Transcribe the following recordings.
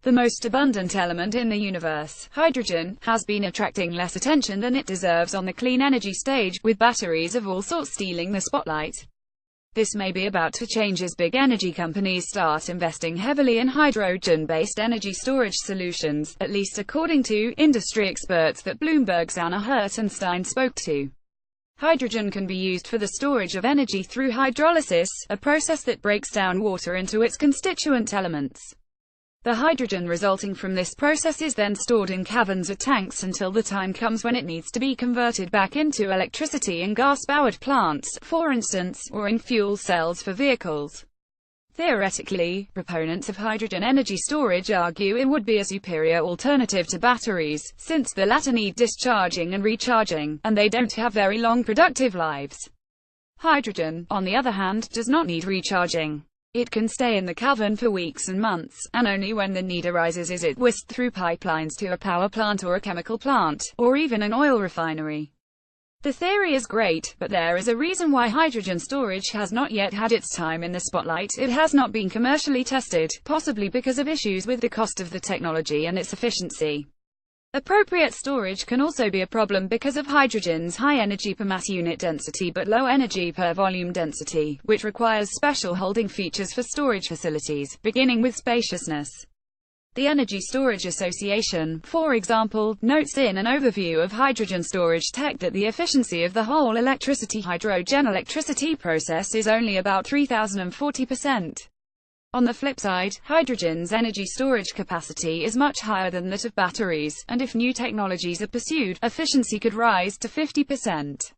The most abundant element in the universe, hydrogen, has been attracting less attention than it deserves on the clean energy stage, with batteries of all sorts stealing the spotlight. This may be about to change as big energy companies start investing heavily in hydrogen-based energy storage solutions, at least according to industry experts that Bloomberg's Anna Hertenstein spoke to. Hydrogen can be used for the storage of energy through hydrolysis, a process that breaks down water into its constituent elements. The hydrogen resulting from this process is then stored in caverns or tanks until the time comes when it needs to be converted back into electricity in gas-powered plants, for instance, or in fuel cells for vehicles. Theoretically, proponents of hydrogen energy storage argue it would be a superior alternative to batteries, since the latter need discharging and recharging, and they don't have very long productive lives. Hydrogen, on the other hand, does not need recharging. It can stay in the cavern for weeks and months, and only when the need arises is it whisked through pipelines to a power plant or a chemical plant, or even an oil refinery. The theory is great, but there is a reason why hydrogen storage has not yet had its time in the spotlight. It has not been commercially tested, possibly because of issues with the cost of the technology and its efficiency. Appropriate storage can also be a problem because of hydrogen's high energy per mass unit density but low energy per volume density, which requires special holding features for storage facilities, beginning with spaciousness. The Energy Storage Association, for example, notes in an overview of hydrogen storage tech that the efficiency of the whole hydrogen electricity process is only about 3040%. On the flip side, hydrogen's energy storage capacity is much higher than that of batteries, and if new technologies are pursued, efficiency could rise to 50%.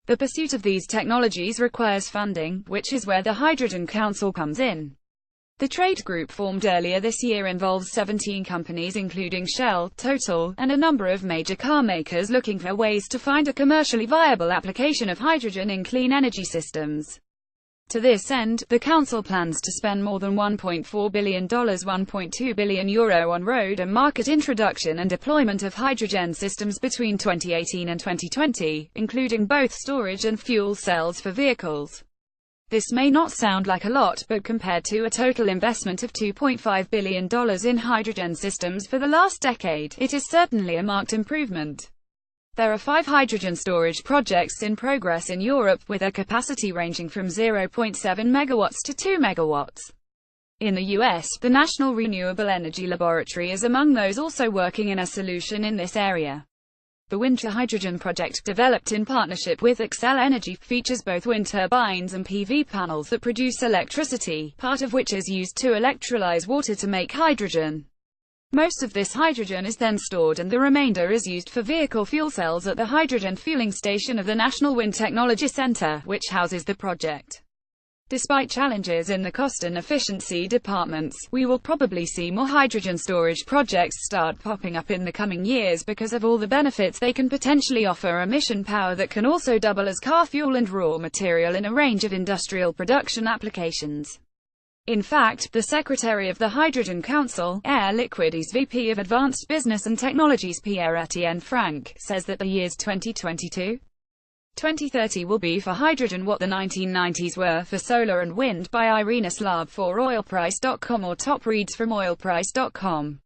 The pursuit of these technologies requires funding, which is where the Hydrogen Council comes in. The trade group formed earlier this year involves 17 companies including Shell, Total, and a number of major car makers looking for ways to find a commercially viable application of hydrogen in clean energy systems. To this end, the Council plans to spend more than $1.4 billion €1.2 billion on road and market introduction and deployment of hydrogen systems between 2018 and 2020, including both storage and fuel cells for vehicles. This may not sound like a lot, but compared to a total investment of $2.5 billion in hydrogen systems for the last decade, it is certainly a marked improvement. There are 5 hydrogen storage projects in progress in Europe, with a capacity ranging from 0.7 megawatts to 2 megawatts. In the US, the National Renewable Energy Laboratory is among those also working in a solution in this area. The Winter Hydrogen project, developed in partnership with Xcel Energy, features both wind turbines and PV panels that produce electricity, part of which is used to electrolyze water to make hydrogen. Most of this hydrogen is then stored and the remainder is used for vehicle fuel cells at the hydrogen fueling station of the National Wind Technology Center, which houses the project. Despite challenges in the cost and efficiency departments, we will probably see more hydrogen storage projects start popping up in the coming years because of all the benefits they can potentially offer: emission power that can also double as car fuel and raw material in a range of industrial production applications. In fact, the Secretary of the Hydrogen Council, Air Liquide's VP of Advanced Business and Technologies Pierre-Etienne Franck, says that the years 2022-2030 will be for hydrogen what the 1990s were for solar and wind. By Irina Slav for oilprice.com or top reads from oilprice.com.